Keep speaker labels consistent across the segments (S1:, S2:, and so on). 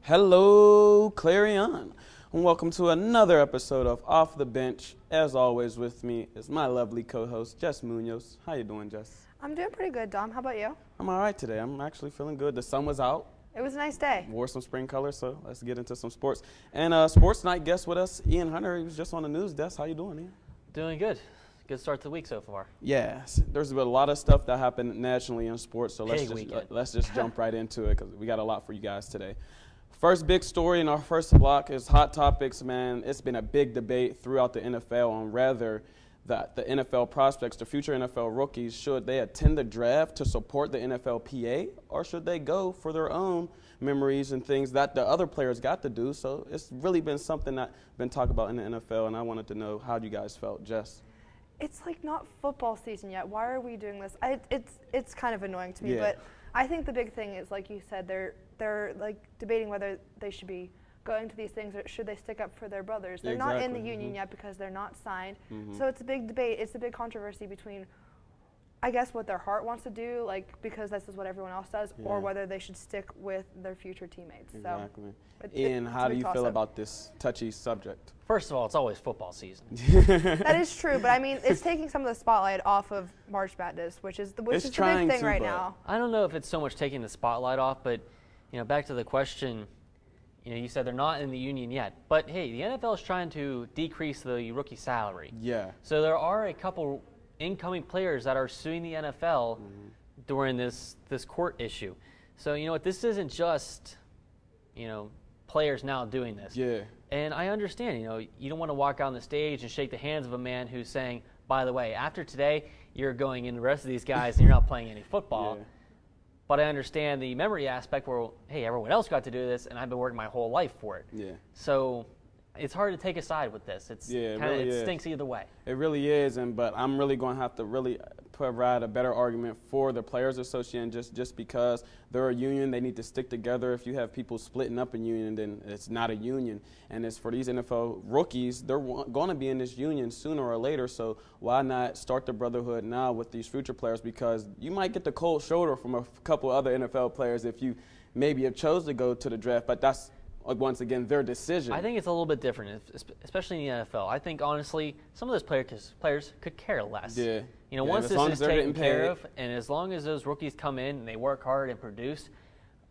S1: Hello, Clarion, and welcome to another episode of Off the Bench. As always, with me is my lovely co-host, Jess Munoz. How you doing, Jess?
S2: I'm doing pretty good, Dom. How about you?
S1: I'm all right today. I'm actually feeling good. The sun was out.
S2: It was a nice day.
S1: Wore some spring colors, so let's get into some sports. And sports night guest with us, Ian Hunter. He was just on the news desk. How you doing, Ian?
S3: Doing good. Good start to the week so far.
S1: Yes, there's been a lot of stuff that happened nationally in sports, so let's just jump right into it because we got a lot for you guys today. First big story in our first block is Hot Topics, man. It's been a big debate throughout the NFL on whether that the NFL prospects, the future NFL rookies, should they attend the draft to support the NFLPA or should they go for their own memories and things that the other players got to do? So it's really been something that's been talked about in the NFL, and I wanted to know how you guys felt, Jess.
S2: It's like not football season yet. Why are we doing this? It's kind of annoying to me,
S1: Yeah.
S2: but I think the big thing is, like you said, they're like debating whether they should be going to these things or should they stick up for their brothers. They're not in the union yet because they're not signed. So it's a big debate. It's a big controversy between, I guess, what their heart wants to do, like because this is what everyone else does, or whether they should stick with their future teammates.
S1: Exactly.
S2: So
S1: Ian, how do you feel about this touchy subject?
S3: First of all, it's always football season.
S2: That is true, but I mean, it's taking some of the spotlight off of March Madness, which is the big thing right now.
S3: I don't know if it's so much taking the spotlight off, but back to the question. You said they're not in the union yet, but hey, the NFL is trying to decrease the rookie salary.
S1: Yeah.
S3: So there are a couple incoming players that are suing the NFL during this court issue. So you know what? This isn't just players now doing this.
S1: Yeah.
S3: And I understand, you don't want to walk on the stage and shake the hands of a man who's saying, by the way, after today, you're going in the rest of these guys and you're not playing any football. Yeah. But I understand the memory aspect where, hey, everyone else got to do this and I've been working my whole life for it.
S1: Yeah.
S3: So it's hard to take a side with this. It stinks either way.
S1: It really is, but I'm really going to have to really provide a better argument for the Players Association just because they're a union. They need to stick together. If you have people splitting up in union, then it's not a union. And it's for these NFL rookies, they're going to be in this union sooner or later, so why not start the brotherhood now with these future players, because you might get the cold shoulder from a couple other NFL players if you maybe have chose to go to the draft, but that's once again their decision.
S3: I think it's a little bit different, especially in the NFL. I think, honestly, some of those players could care less.
S1: Yeah.
S3: Once this is taken care of, and as long as those rookies come in and they work hard and produce,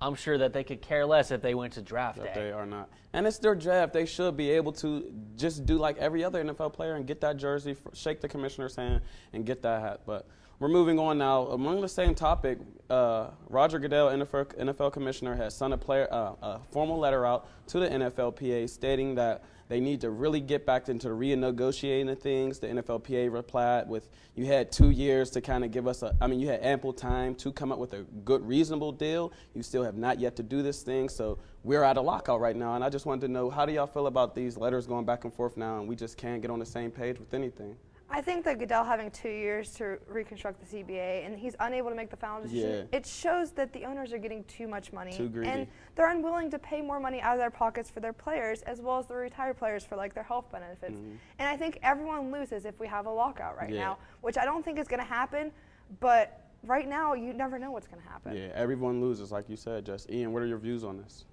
S3: I'm sure that they could care less if they went to draft day.
S1: They are not. And it's their draft. They should be able to just do like every other NFL player and get that jersey, shake the commissioner's hand, and get that hat. But we're moving on now. Among the same topic, Roger Goodell, NFL commissioner, has sent a formal letter out to the NFLPA stating that they need to really get back into renegotiating things. The NFLPA replied with, you had 2 years to kind of give us you had ample time to come up with a good, reasonable deal. You still have not yet to do this thing, so we're at a lockout right now. And I just wanted to know, how do y'all feel about these letters going back and forth now and we just can't get on the same page with anything?
S2: I think that Goodell having 2 years to reconstruct the CBA and he's unable to make the final decision, it shows that the owners are getting too much money.
S1: Too greedy.
S2: And they're unwilling to pay more money out of their pockets for their players as well as the retired players for like their health benefits. And I think everyone loses if we have a lockout right now, which I don't think is going to happen, but right now you never know what's going to happen.
S1: Yeah, everyone loses, like you said, Just. Ian, what are your views on this?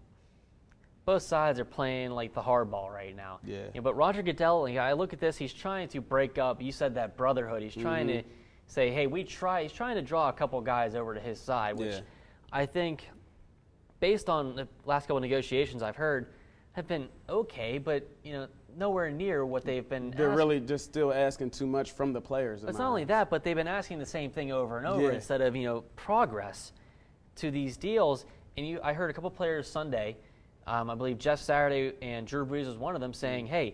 S3: Both sides are playing like the hardball right now.
S1: Yeah.
S3: But Roger Goodell, I look at this, he's trying to break up, you said that brotherhood. He's trying to say, hey, he's trying to draw a couple guys over to his side, which I think, based on the last couple of negotiations I've heard, have been okay, but, nowhere near what they've been
S1: They're really just still asking too much from the players.
S3: It's not only that, but they've been asking the same thing over and over instead of, progress to these deals. And I heard a couple players Sunday, I believe Jeff Saturday and Drew Brees was one of them, saying, hey,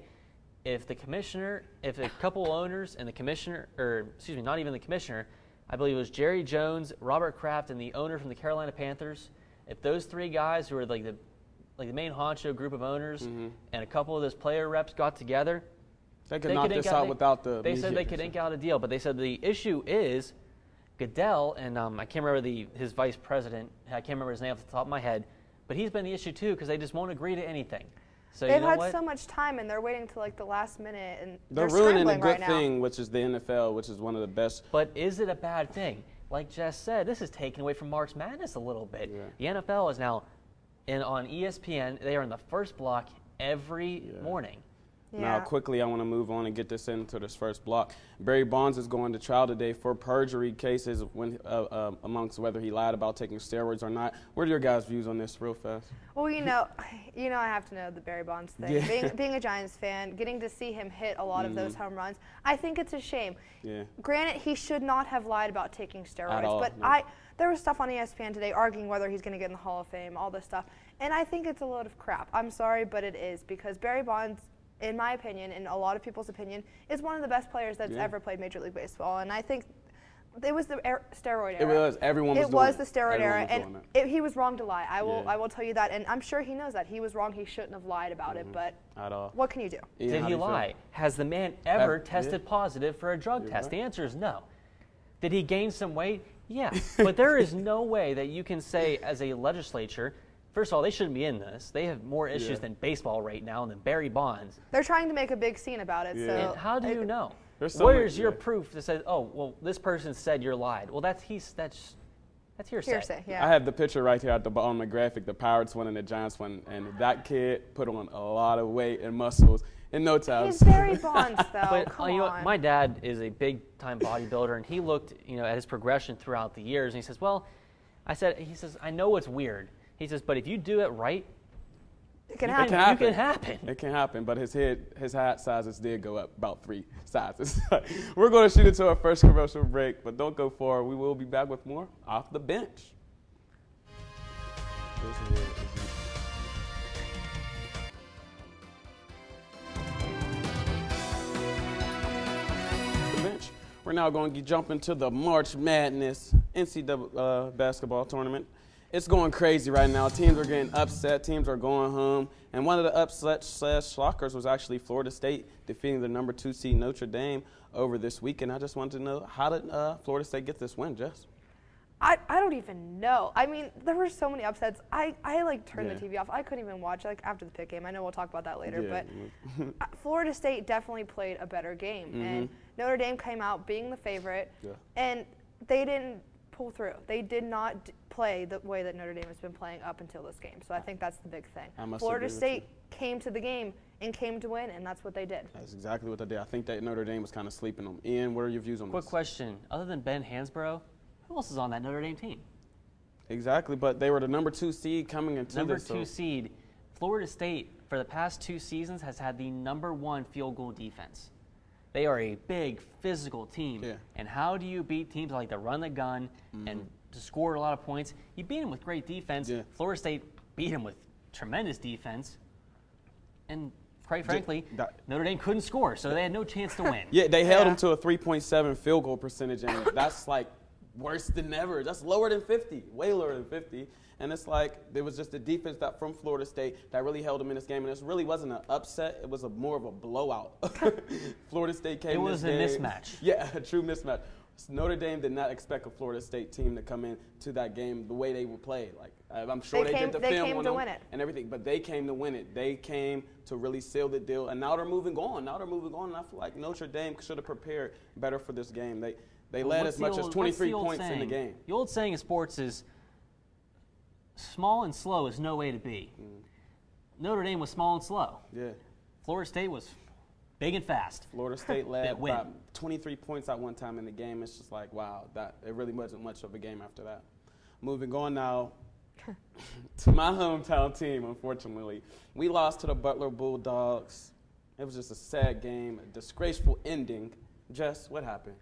S3: if a couple owners and the commissioner, or excuse me, not even the commissioner, I believe it was Jerry Jones, Robert Kraft, and the owner from the Carolina Panthers, if those three guys who are like the main honcho group of owners and a couple of those player reps got together,
S1: they could knock this out without the
S3: They said they could ink out a deal, but they said the issue is Goodell, and I can't remember his vice president, I can't remember his name off the top of my head, but he's been the issue too because they just won't agree to anything. So
S2: they've had so much time and they're waiting to like the last minute, and
S1: they're ruining a good thing, which is the NFL, which is one of the best.
S3: But is it a bad thing? Like Jess said, this is taken away from March Madness a little bit. The NFL is now and on ESPN, they are in the first block every morning.
S2: Yeah.
S1: Now, quickly, I want to move on and get this into this first block. Barry Bonds is going to trial today for perjury cases amongst whether he lied about taking steroids or not. What are your guys' views on this real fast?
S2: Well, you know, I have to know the Barry Bonds thing. Yeah. Being a Giants fan, getting to see him hit a lot of those home runs, I think it's a shame.
S1: Yeah.
S2: Granted, he should not have lied about taking steroids,
S1: At all,
S2: but
S1: no.
S2: there was stuff on ESPN today arguing whether he's going to get in the Hall of Fame, all this stuff, and I think it's a load of crap. I'm sorry, but it is, because Barry Bonds, in my opinion, and a lot of people's opinion, is one of the best players that's ever played Major League Baseball. And I think it was the steroid era.
S1: It was. Everyone was doing it.
S2: It was the steroid era, and he was wrong to lie. I will tell you that, and I'm sure he knows that. He was wrong. He shouldn't have lied about it, but
S1: at all.
S2: What can you do?
S3: Did he lie? Has the man ever tested positive for a drug test? The answer is no. Did he gain some weight? Yeah. But there is no way that you can say as a legislature, first of all, they shouldn't be in this. They have more issues than baseball right now than Barry Bonds.
S2: They're trying to make a big scene about it.
S1: Yeah.
S2: So
S3: how do you know?
S1: Where's
S3: your proof that says, oh, well, this person said you're lied? Well, that's hearsay.
S2: Hearsay, yeah.
S1: I have the picture right here at the bottom of the graphic, the Pirates one and the Giants one, and that kid put on a lot of weight and muscles in no time.
S2: He's Barry Bonds, though.
S3: But
S2: Come
S3: you know,
S2: on.
S3: my dad is a big-time bodybuilder, and he looked, at his progression throughout the years, and he says, well, he says, I know it's weird. He says, but if you do it right,
S2: it can
S3: happen.
S1: It can happen, but his hat sizes did go up about 3 sizes. We're going to shoot into our first commercial break, but don't go far. We will be back with more Off the Bench. We're now going to jump into the March Madness NCAA basketball tournament. It's going crazy right now. Teams are getting upset. Teams are going home. And one of the upset/shockers was actually Florida State defeating the number 2 seed Notre Dame over this weekend. I just wanted to know, how did Florida State get this win, Jess?
S2: I don't even know. I mean, there were so many upsets. I turned the TV off. I couldn't even watch after the Pitt game. I know we'll talk about that later, but Florida State definitely played a better game. And Notre Dame came out being the favorite, and they didn't pull through. They did not play the way that Notre Dame has been playing up until this game. So I think that's the big thing. Florida State came to the game and came to win, and that's what they did.
S1: That's exactly what they did. I think that Notre Dame was kind of sleeping on them. Ian, what are your views on this?
S3: Quick question. Other than Ben Hansbrough, who else is on that Notre Dame team?
S1: Exactly, but they were the number 2 seed coming into
S3: number 2 seed. Florida State, for the past 2 seasons, has had the number 1 field goal defense. They are a big, physical team.
S1: Yeah.
S3: And how do you beat teams like to run the gun and to score a lot of points? You beat them with great defense.
S1: Yeah.
S3: Florida State beat them with tremendous defense. And quite frankly, Notre Dame couldn't score, so they had no chance to win.
S1: Yeah, they held them to a 3.7 field goal percentage, and that's like worse than ever. That's lower than 50, way lower than 50. And it's like there was just the defense from Florida State that really held them in this game. And this really wasn't an upset. It was more of a blowout. Florida State came in this game.
S3: It was a mismatch.
S1: Yeah, a true mismatch. Notre Dame did not expect a Florida State team to come into that game the way they would play. Like, I'm sure they did the film on them and everything, but they came to win it. They came to really seal the deal, and now they're moving on. And I feel like Notre Dame should have prepared better for this game. They led as much as 23 points in the game.
S3: The old saying in sports is, small and slow is no way to be. Notre Dame was small and slow.
S1: Yeah.
S3: Florida State was big and fast.
S1: Florida State led about 23 points at one time in the game. It's just like, wow, it really wasn't much of a game after that. Moving on now to my hometown team, unfortunately. We lost to the Butler Bulldogs. It was just a sad game, a disgraceful ending. Jess, what happened?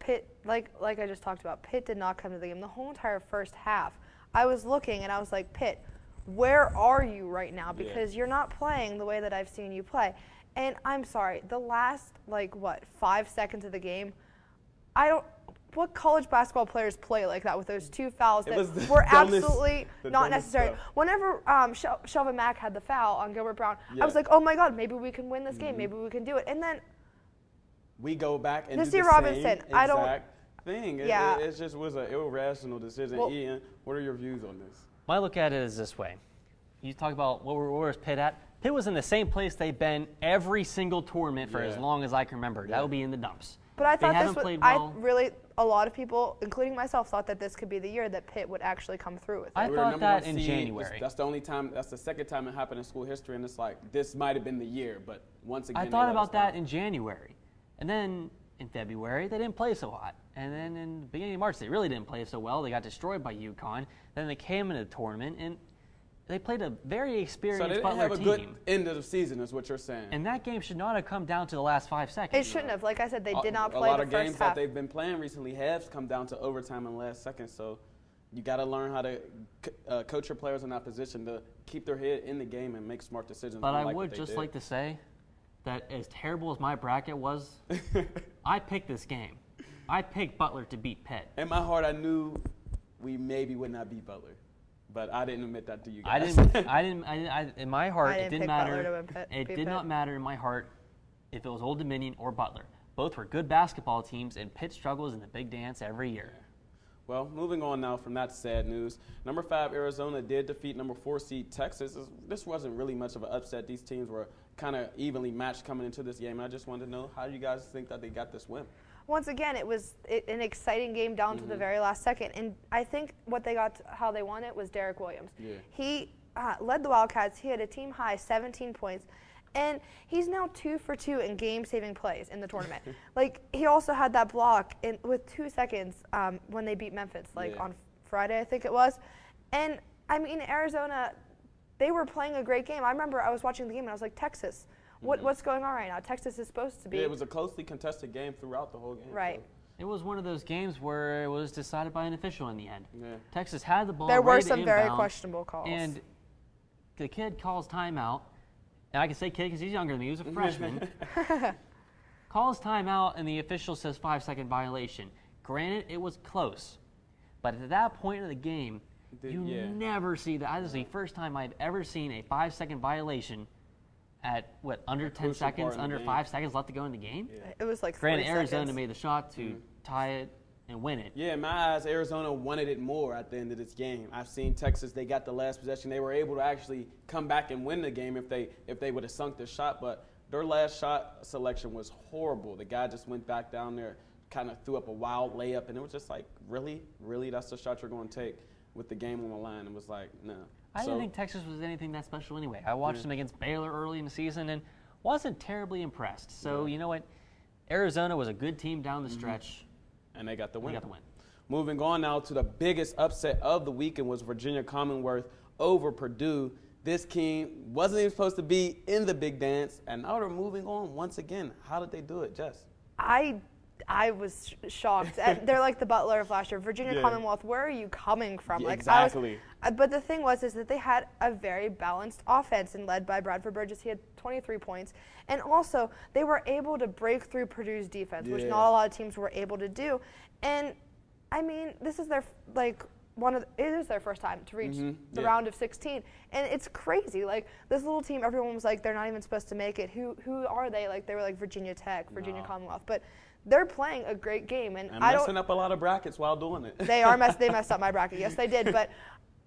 S2: Pitt, like I just talked about, Pitt did not come to the game the whole entire first half. I was looking and I was like, Pitt, where are you right now? Because you're not playing the way that I've seen you play. And I'm sorry, the last, 5 seconds of the game, what college basketball players play like that with those 2 fouls that were absolutely not necessary?
S1: Stuff.
S2: Whenever Shelvin Mack had the foul on Gilbert Brown, I was like, oh my God, maybe we can win this game. Maybe we can do it. And then
S1: we go back and do the
S2: Robinson,
S1: same exact thing. It just was an irrational decision.
S3: Well,
S1: Ian, what are your views on this?
S3: My look at it is this way. You talk about where was Pitt at? Pitt was in the same place they've been every single tournament for as long as I can remember. That would be in the dumps.
S2: But I thought
S3: haven't played well.
S2: A lot of people, including myself, thought that this could be the year that Pitt would actually come through with it.
S3: I thought that in January.
S1: That's the only time. That's the second time it happened in school history, and it's like this might have been the year. But once again,
S3: I thought about that in January, and then in February they didn't play so hot, and then in the beginning of March they really didn't play so well. They got destroyed by UConn. Then they came into the tournament and they played a very experienced Butler team.
S1: So they didn't have a good end of the season, is what you're saying.
S3: And that game should not have come down to the last 5 seconds.
S2: It shouldn't have. Like I said, they did not play the first half.
S1: A lot of games that they've been playing recently have come down to overtime in the last second. So you got to learn how to coach your players in that position to keep their head in the game and make smart decisions.
S3: But I would just like to say that as terrible as my bracket was, I picked this game. I picked Butler to beat Pitt.
S1: In my heart, I knew we maybe would not beat Butler. But I didn't admit that to you guys.
S3: In my heart, it didn't matter.
S2: It
S3: did not matter in my heart if it was Old Dominion or Butler. Both were good basketball teams, and Pitt struggles in the big dance every year.
S1: Well, moving on now from that sad news. Number 5, Arizona did defeat number 4 seed Texas. This wasn't really much of an upset. These teams were kind of evenly matched coming into this game. And I just wanted to know, how do you guys think that they got this win?
S2: Once again, it was an exciting game down to the very last second. And I think what they got, how they won it, was Derek Williams. Yeah. He led the Wildcats. He had a team-high 17 points. And he's now 2 for 2 in game-saving plays in the tournament. Like, he also had that block with 2 seconds when they beat Memphis, on Friday, I think it was. And, I mean, Arizona, they were playing a great game. I remember I was watching the game, and I was like, Texas, what's going on right now? Texas is supposed to be.
S1: Yeah, it was a closely contested game throughout the whole game.
S2: Right.
S1: So.
S3: It was one of those games where it was decided by an official in the end. Yeah. Texas had the ball.
S2: There were some very questionable calls.
S3: And the kid calls timeout. And I can say kid because he's younger than me. He was a freshman. Calls timeout, and the official says 5-second violation. Granted, it was close. But at that point of the game, you never see that. This is the first time I've ever seen a 5-second violation at, under 10 seconds, under 5 seconds left to go in the game?
S2: Yeah. It was like 3
S3: Granted,
S2: seconds.
S3: Arizona made the shot to tie it and win it.
S1: Yeah, in my eyes, Arizona wanted it more at the end of this game. I've seen Texas, they got the last possession. They were able to actually come back and win the game if they would have sunk their shot, but their last shot selection was horrible. The guy just went back down there, kind of threw up a wild layup, and it was just like, really? Really? That's the shot you're going to take with the game on the line? It was like, no.
S3: I didn't think Texas was anything that special anyway. I watched them against Baylor early in the season and wasn't terribly impressed. So, you know what? Arizona was a good team down the stretch.
S1: And they got the win. Moving on now to the biggest upset of the weekend was Virginia Commonwealth over Purdue. This team wasn't even supposed to be in the big dance, and now they're moving on once again. How did they do it, Jess?
S2: I was shocked. They're like the Butler of last year. Virginia Commonwealth, where are you coming from?
S1: Like, exactly.
S2: But the thing was that they had a very balanced offense, and led by Bradford Burgess. He had 23 points. And also, they were able to break through Purdue's defense, which not a lot of teams were able to do. And, I mean, this is their, it is their first time to reach the round of 16. And it's crazy. Like, this little team, everyone was like, they're not even supposed to make it. Who are they? Like, they were like Virginia Tech, Virginia Commonwealth. But they're playing a great game. And
S1: messing up a lot of brackets while doing it.
S2: They messed up my bracket. Yes, they did. But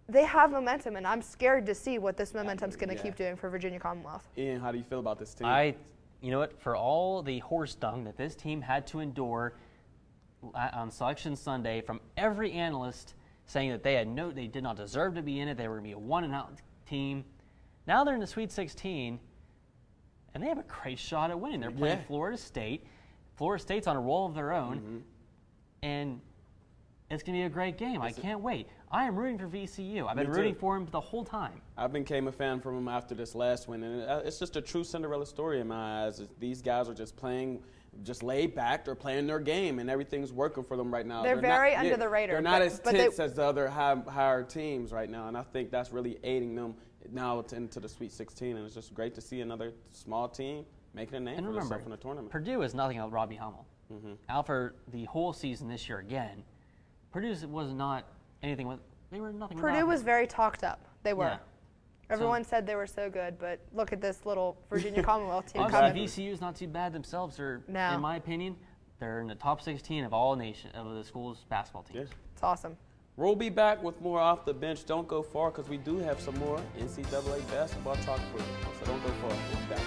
S2: they have momentum, and I'm scared to see what this momentum's going to keep doing for Virginia Commonwealth.
S1: Ian, how do you feel about this team?
S3: You know what? For all the horse dung that this team had to endure on Selection Sunday from every analyst saying that they did not deserve to be in it, they were going to be a one-and-out team. Now they're in the Sweet 16, and they have a great shot at winning. They're playing Florida State. Florida State's on a roll of their own, and it's going to be a great game. I can't wait. I am rooting for VCU. I've been rooting for him the whole time.
S1: I became a fan from him after this last win, and it's just a true Cinderella story in my eyes. These guys are just playing, just laid back. They're playing their game, and everything's working for them right now.
S2: They're very under the radar.
S1: They're not as tense as the other higher teams right now, and I think that's really aiding them now into the Sweet 16, and it's just great to see another small team making a name for themselves in the tournament.
S3: Purdue is nothing like Robbie Hummel. Out for the whole season this year again. Purdue was not anything with. They were nothing.
S2: Purdue was very talked up. They were. Yeah. Everyone said they were so good, but look at this little Virginia Commonwealth team coming.
S3: VCU is not too bad themselves. In my opinion, they're in the top 16 of all of the school's basketball teams.
S2: It's awesome.
S1: We'll be back with more Off the Bench. Don't go far, because we do have some more NCAA basketball talk for you. So don't go far. We'll be back.